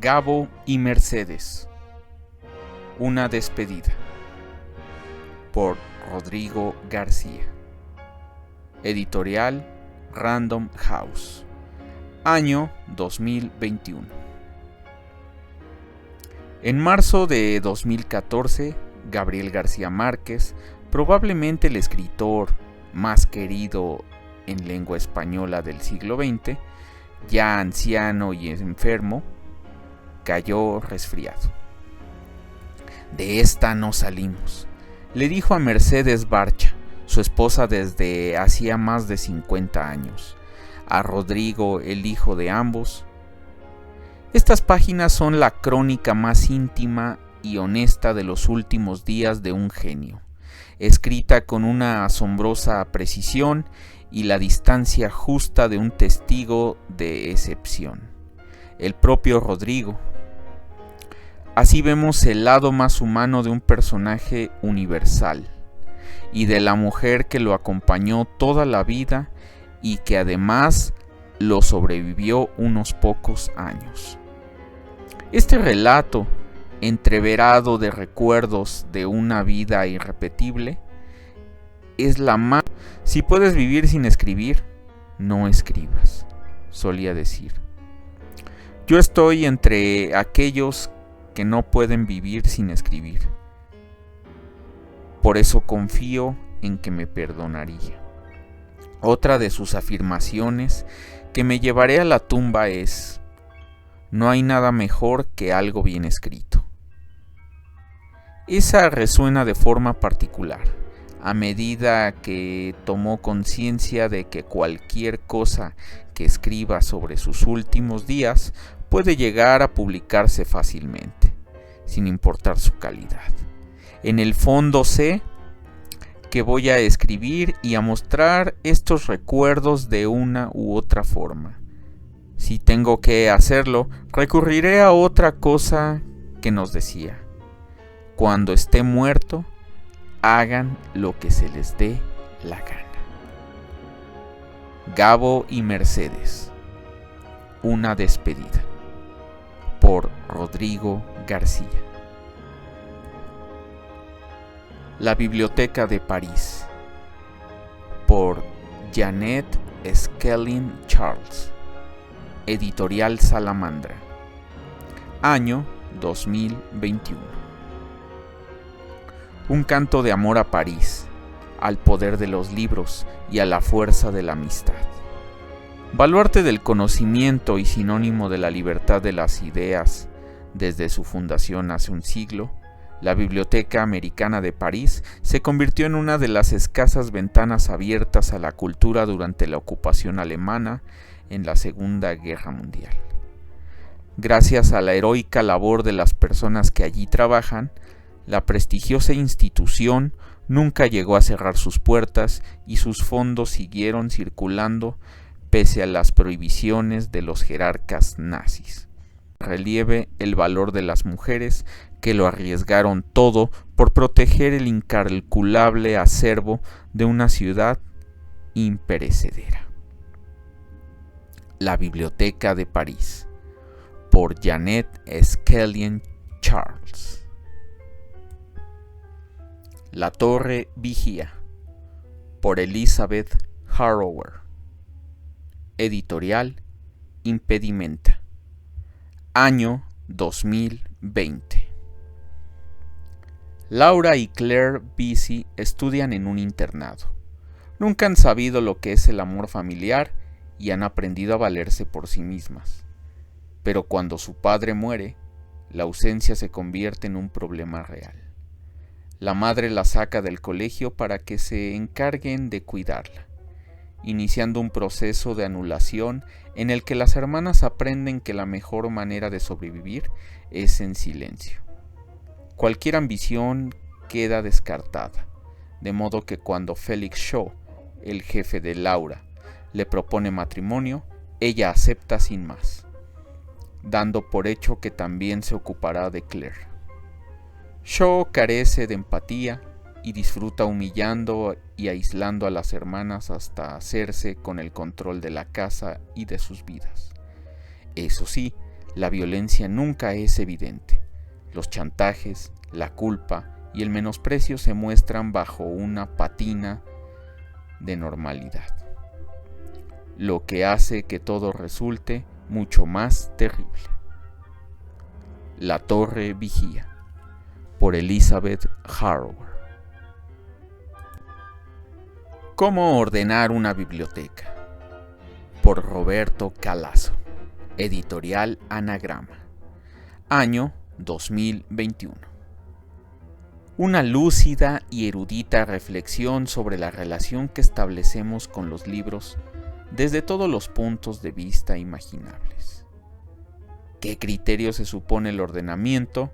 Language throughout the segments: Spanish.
Gabo y Mercedes. Una despedida. Por Rodrigo García. Editorial Random House. Año 2021. En marzo de 2014, Gabriel García Márquez, probablemente el escritor más querido en lengua española del siglo XX, ya anciano y enfermo, cayó resfriado. De esta no salimos, le dijo a Mercedes Barcha, su esposa desde hacía más de 50 años, a Rodrigo, el hijo de ambos. Estas páginas son la crónica más íntima y honesta de los últimos días de un genio, escrita con una asombrosa precisión y la distancia justa de un testigo de excepción, el propio Rodrigo. Así vemos el lado más humano de un personaje universal y de la mujer que lo acompañó toda la vida y que además lo sobrevivió unos pocos años. Este relato, entreverado de recuerdos de una vida irrepetible, es la más... Si puedes vivir sin escribir, no escribas, solía decir. Yo estoy entre aquellos que no pueden vivir sin escribir. Por eso confío en que me perdonaría. Otra de sus afirmaciones que me llevaré a la tumba es: no hay nada mejor que algo bien escrito. Esa resuena de forma particular, a medida que tomó conciencia de que cualquier cosa que escriba sobre sus últimos días puede llegar a publicarse fácilmente, sin importar su calidad. En el fondo sé que voy a escribir y a mostrar estos recuerdos de una u otra forma. Si tengo que hacerlo, recurriré a otra cosa que nos decía: cuando esté muerto, hagan lo que se les dé la gana. Gabo y Mercedes. Una despedida. Por Rodrigo García. La Biblioteca de París. Por Janet Skellin Charles. Editorial Salamandra. Año 2021. Un canto de amor a París, al poder de los libros y a la fuerza de la amistad. Baluarte del conocimiento y sinónimo de la libertad de las ideas, desde su fundación hace un siglo, la Biblioteca Americana de París se convirtió en una de las escasas ventanas abiertas a la cultura durante la ocupación alemana en la Segunda Guerra Mundial. Gracias a la heroica labor de las personas que allí trabajan, la prestigiosa institución nunca llegó a cerrar sus puertas y sus fondos siguieron circulando pese a las prohibiciones de los jerarcas nazis. Relieve el valor de las mujeres que lo arriesgaron todo por proteger el incalculable acervo de una ciudad imperecedera. La Biblioteca de París. Por Janet Skellin Charles. La Torre Vigía. Por Elizabeth Harrower. Editorial Impedimenta. Año 2020. Laura y Claire Vesey estudian en un internado. Nunca han sabido lo que es el amor familiar y han aprendido a valerse por sí mismas. Pero cuando su padre muere, la ausencia se convierte en un problema real. La madre la saca del colegio para que se encarguen de cuidarla, iniciando un proceso de anulación en el que las hermanas aprenden que la mejor manera de sobrevivir es en silencio. Cualquier ambición queda descartada, de modo que cuando Felix Shaw, el jefe de Laura, le propone matrimonio, ella acepta sin más, dando por hecho que también se ocupará de Claire. Shaw carece de empatía y disfruta humillando y aislando a las hermanas hasta hacerse con el control de la casa y de sus vidas. Eso sí, la violencia nunca es evidente. Los chantajes, la culpa y el menosprecio se muestran bajo una pátina de normalidad, lo que hace que todo resulte mucho más terrible. La Torre Vigía, por Elizabeth Harrower. ¿Cómo ordenar una biblioteca? Por Roberto Calazo, editorial Anagrama, año 2021. Una lúcida y erudita reflexión sobre la relación que establecemos con los libros desde todos los puntos de vista imaginables. ¿Qué criterio se supone el ordenamiento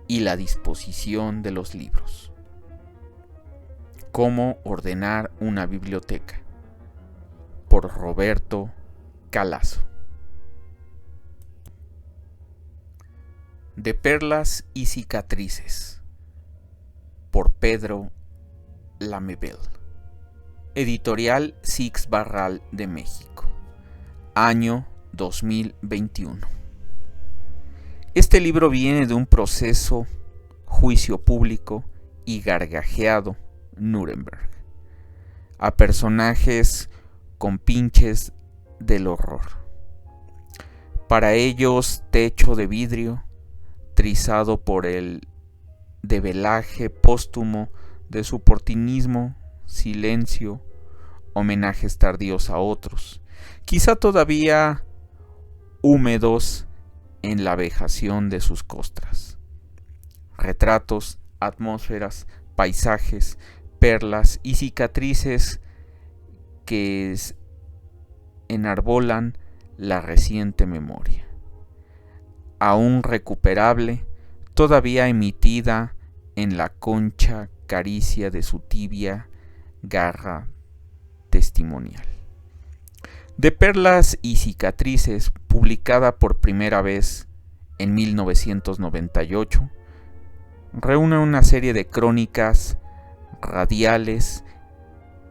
y la disposición de los libros? ¿Cómo ordenar una biblioteca? Por Roberto Calazo. De perlas y cicatrices, por Pedro Lamebel, editorial Six Barral de México, año 2021. Este libro viene de un proceso, juicio público y gargajeado Nuremberg, a personajes con pinches del horror. Para ellos, techo de vidrio, trizado por el develaje póstumo de su oportunismo, silencio, homenajes tardíos a otros, quizá todavía húmedos en la vejación de sus costras. Retratos, atmósferas, paisajes, perlas y cicatrices que enarbolan la reciente memoria, aún recuperable, todavía emitida en la concha caricia de su tibia garra testimonial. De perlas y cicatrices, publicada por primera vez en 1998, reúne una serie de crónicas radiales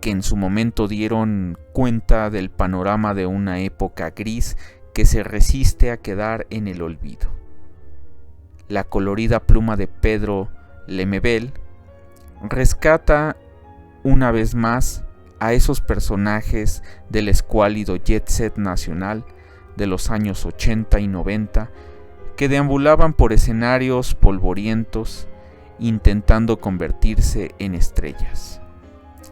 que en su momento dieron cuenta del panorama de una época gris que se resiste a quedar en el olvido. La colorida pluma de Pedro Lamebel rescata una vez más a esos personajes del escuálido jet set nacional de los años 80 y 90 que deambulaban por escenarios polvorientos intentando convertirse en estrellas.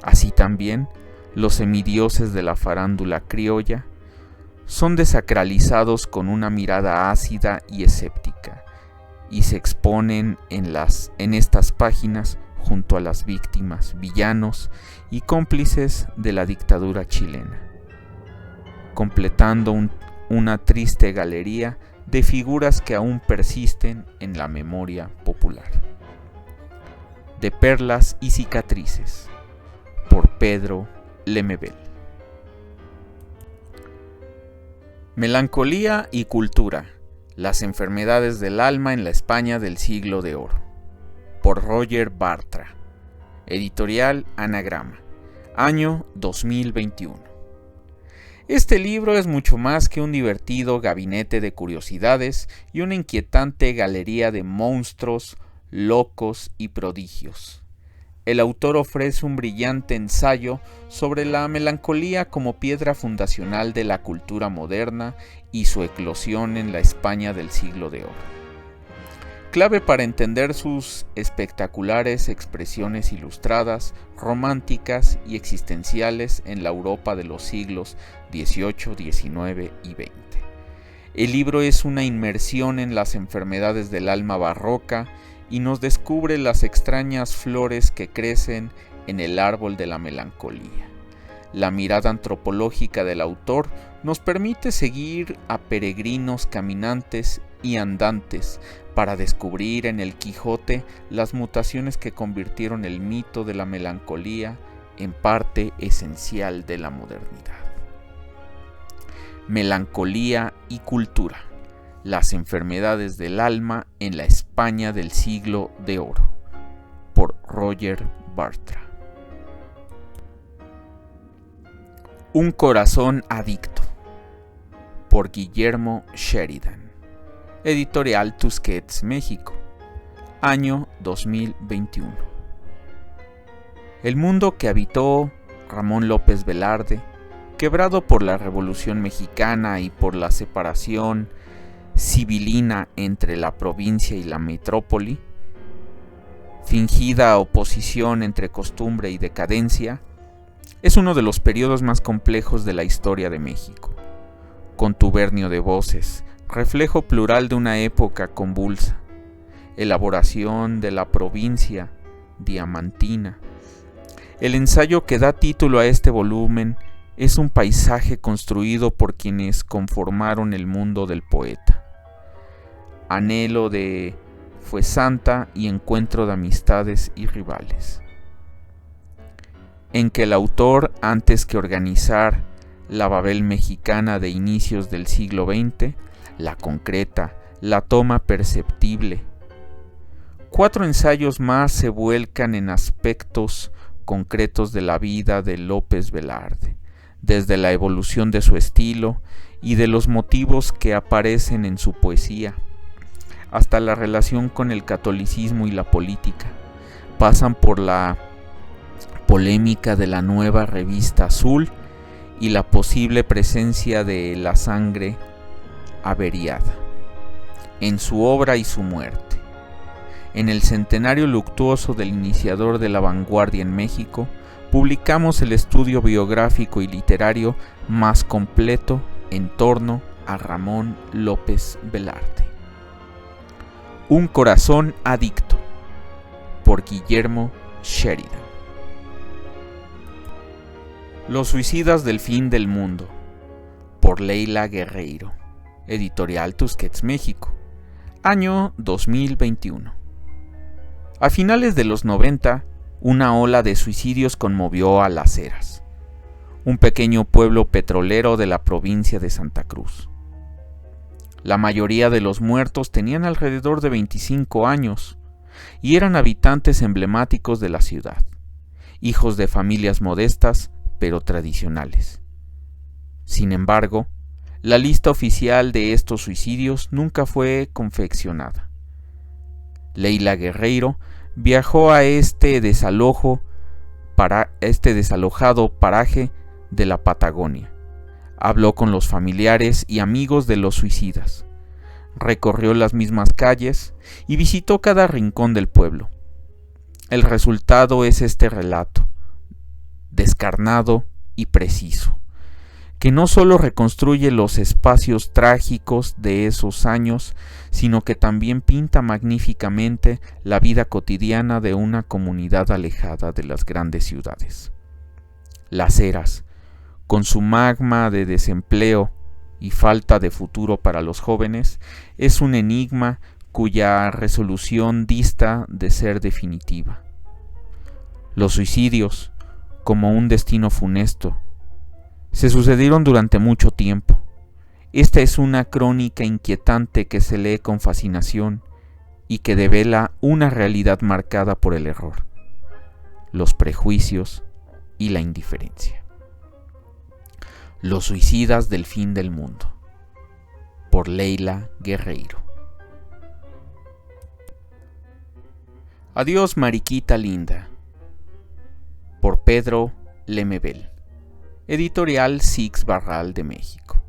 Así también, los semidioses de la farándula criolla son desacralizados con una mirada ácida y escéptica, y se exponen en estas páginas junto a las víctimas, villanos y cómplices de la dictadura chilena, completando una triste galería de figuras que aún persisten en la memoria popular. De perlas y cicatrices, por Pedro Lamebel. Melancolía y cultura, las enfermedades del alma en la España del siglo de oro, por Roger Bartra, editorial Anagrama, año 2021. Este libro es mucho más que un divertido gabinete de curiosidades y una inquietante galería de monstruos, locos y prodigios. El autor ofrece un brillante ensayo sobre la melancolía como piedra fundacional de la cultura moderna y su eclosión en la España del siglo de oro. Clave para entender sus espectaculares expresiones ilustradas, románticas y existenciales en la Europa de los siglos XVIII, XIX y XX. El libro es una inmersión en las enfermedades del alma barroca y nos descubre las extrañas flores que crecen en el árbol de la melancolía. La mirada antropológica del autor nos permite seguir a peregrinos caminantes y andantes para descubrir en el Quijote las mutaciones que convirtieron el mito de la melancolía en parte esencial de la modernidad. Melancolía y cultura, las enfermedades del alma en la España del siglo de oro, por Roger Bartra. Un corazón adicto, por Guillermo Sheridan, Editorial Tusquets, México, año 2021. El mundo que habitó Ramón López Velarde, quebrado por la Revolución Mexicana y por la separación civilina entre la provincia y la metrópoli, fingida oposición entre costumbre y decadencia, es uno de los periodos más complejos de la historia de México. Contubernio de voces, reflejo plural de una época convulsa, elaboración de la provincia diamantina. El ensayo que da título a este volumen es un paisaje construido por quienes conformaron el mundo del poeta. Anhelo de fuensanta y encuentro de amistades y rivales, en que el autor, antes que organizar la Babel mexicana de inicios del siglo XX, la concreta, la toma perceptible. 4 ensayos más se vuelcan en aspectos concretos de la vida de López Velarde, desde la evolución de su estilo y de los motivos que aparecen en su poesía, hasta la relación con el catolicismo y la política. Pasan por la polémica de la nueva revista Azul y la posible presencia de la sangre averiada en su obra y su muerte. En el centenario luctuoso del iniciador de la vanguardia en México, publicamos el estudio biográfico y literario más completo en torno a Ramón López Velarde. Un corazón adicto, por Guillermo Sheridan. Los suicidas del fin del mundo, por Leila Guerreiro. Editorial Tusquets, México, año 2021. A finales de los 90, una ola de suicidios conmovió a Las Heras, un pequeño pueblo petrolero de la provincia de Santa Cruz. La mayoría de los muertos tenían alrededor de 25 años y eran habitantes emblemáticos de la ciudad, hijos de familias modestas pero tradicionales. Sin embargo, la lista oficial de estos suicidios nunca fue confeccionada. Leila Guerreiro viajó a este desalojado paraje de la Patagonia. Habló con los familiares y amigos de los suicidas, recorrió las mismas calles y visitó cada rincón del pueblo. El resultado es este relato, descarnado y preciso, que no solo reconstruye los espacios trágicos de esos años, sino que también pinta magníficamente la vida cotidiana de una comunidad alejada de las grandes ciudades. Las Heras, con su magma de desempleo y falta de futuro para los jóvenes, es un enigma cuya resolución dista de ser definitiva. Los suicidios, como un destino funesto, se sucedieron durante mucho tiempo. Esta es una crónica inquietante que se lee con fascinación y que devela una realidad marcada por el error, los prejuicios y la indiferencia. Los suicidas del fin del mundo, por Leila Guerreiro. Adiós, mariquita linda, por Pedro Lemebel. Editorial Six Barral de México,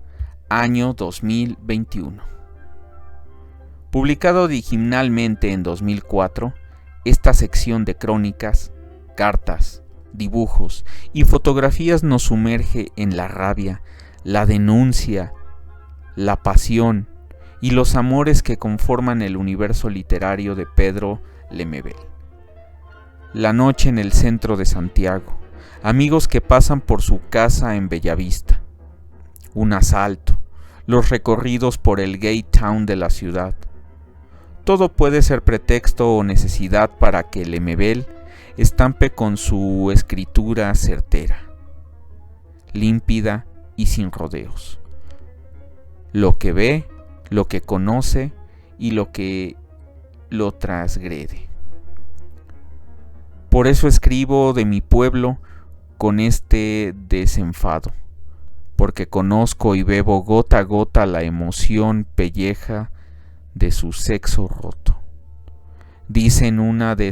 año 2021. Publicado originalmente en 2004, esta sección de crónicas, cartas, dibujos y fotografías nos sumerge en la rabia, la denuncia, la pasión y los amores que conforman el universo literario de Pedro Lemebel. La noche en el centro de Santiago, amigos que pasan por su casa en Bellavista, un asalto, los recorridos por el gay town de la ciudad. Todo puede ser pretexto o necesidad para que Lemebel estampe con su escritura certera, límpida y sin rodeos, lo que ve, lo que conoce y lo que lo transgrede. Por eso escribo de mi pueblo con este desenfado, porque conozco y bebo gota a gota la emoción pelleja de su sexo roto. Dice en una de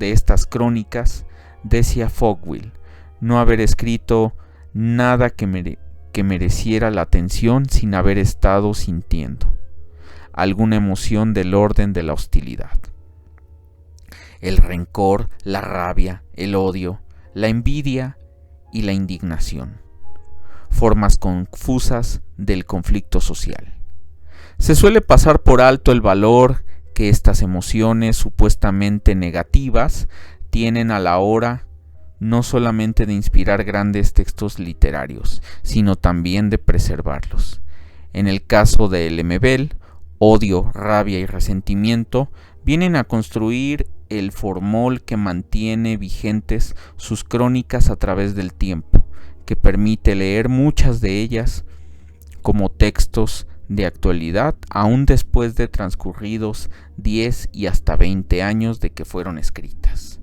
estas crónicas, Decia Fogwill, no haber escrito nada que mereciera la atención sin haber estado sintiendo alguna emoción del orden de la hostilidad. El rencor, la rabia, el odio, la envidia y la indignación. Formas confusas del conflicto social. Se suele pasar por alto el valor que estas emociones supuestamente negativas tienen a la hora no solamente de inspirar grandes textos literarios, sino también de preservarlos. En el caso de Lemebel, odio, rabia y resentimiento vienen a construir el formol que mantiene vigentes sus crónicas a través del tiempo, que permite leer muchas de ellas como textos de actualidad aún después de transcurridos 10 y hasta 20 años de que fueron escritas,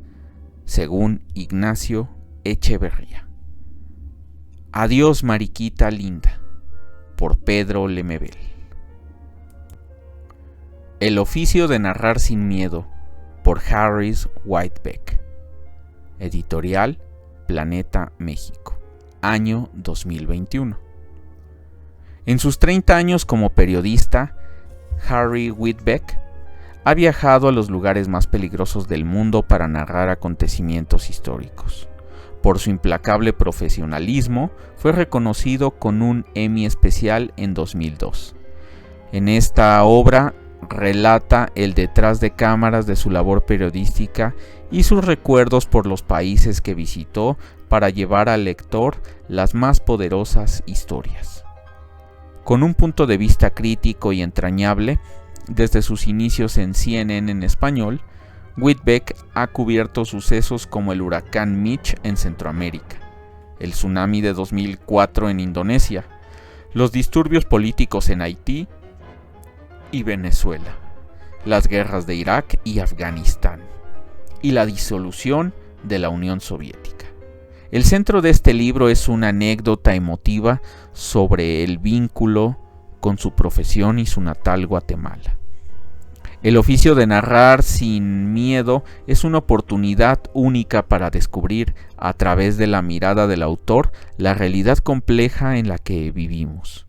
según Ignacio Echeverría. Adiós, mariquita linda, por Pedro Lemebel. El oficio de narrar sin miedo, por Harris Whitebeck. Editorial Planeta México, año 2021. En sus 30 años como periodista, Harry Whitebeck ha viajado a los lugares más peligrosos del mundo para narrar acontecimientos históricos. Por su implacable profesionalismo, fue reconocido con un Emmy especial en 2002. En esta obra relata el detrás de cámaras de su labor periodística y sus recuerdos por los países que visitó para llevar al lector las más poderosas historias. Con un punto de vista crítico y entrañable, desde sus inicios en CNN en español, Whitebeck ha cubierto sucesos como el huracán Mitch en Centroamérica, el tsunami de 2004 en Indonesia, los disturbios políticos en Haití y Venezuela, las guerras de Irak y Afganistán, y la disolución de la Unión Soviética. El centro de este libro es una anécdota emotiva sobre el vínculo con su profesión y su natal Guatemala. El oficio de narrar sin miedo es una oportunidad única para descubrir, a través de la mirada del autor, la realidad compleja en la que vivimos.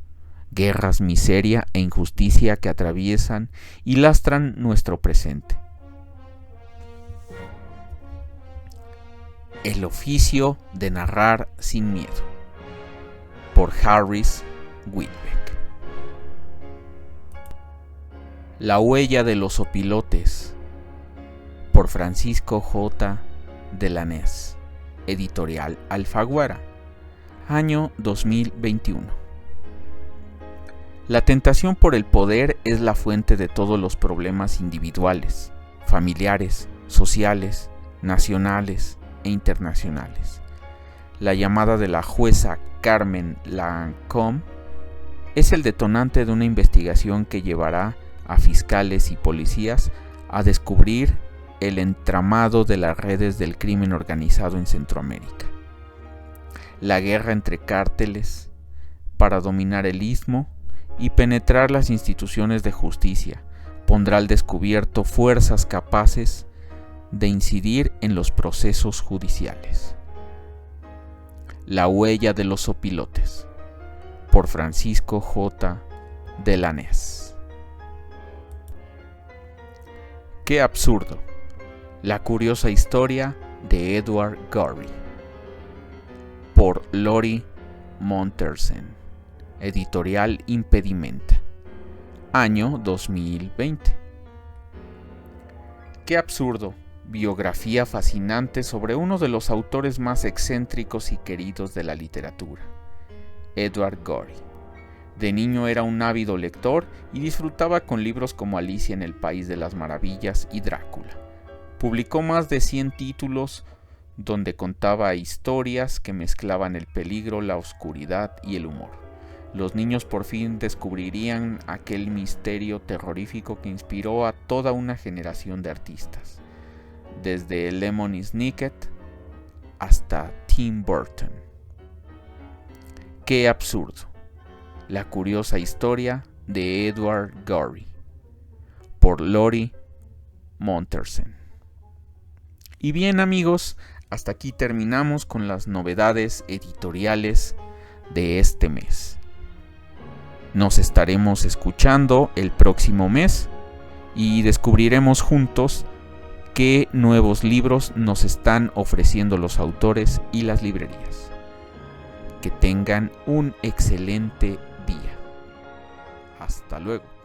Guerras, miseria e injusticia que atraviesan y lastran nuestro presente. El oficio de narrar sin miedo, por Harris Whitebeck. La huella de los opilotes, por Francisco J. Delanés, editorial Alfaguara, año 2021. La tentación por el poder es la fuente de todos los problemas individuales, familiares, sociales, nacionales e internacionales. La llamada de la jueza Carmen Lancôme es el detonante de una investigación que llevará a fiscales y policías a descubrir el entramado de las redes del crimen organizado en Centroamérica. La guerra entre cárteles para dominar el istmo y penetrar las instituciones de justicia pondrá al descubierto fuerzas capaces de incidir en los procesos judiciales. La huella de los opilotes, por Francisco J. Delanés. Qué absurdo. La curiosa historia de Edward Gorey, por Lori Montersen, editorial Impedimenta, año 2020. Qué absurdo. Biografía fascinante sobre uno de los autores más excéntricos y queridos de la literatura, Edward Gorey. De niño era un ávido lector y disfrutaba con libros como Alicia en el País de las Maravillas y Drácula. Publicó más de 100 títulos donde contaba historias que mezclaban el peligro, la oscuridad y el humor. Los niños por fin descubrirían aquel misterio terrorífico que inspiró a toda una generación de artistas, desde Lemony Snicket hasta Tim Burton. Qué absurdo. La curiosa historia de Edward Gorey, por Lori Montersen. Y bien, amigos, hasta aquí terminamos con las novedades editoriales de este mes. Nos estaremos escuchando el próximo mes y descubriremos juntos qué nuevos libros nos están ofreciendo los autores y las librerías. Que tengan un excelente día. Hasta luego.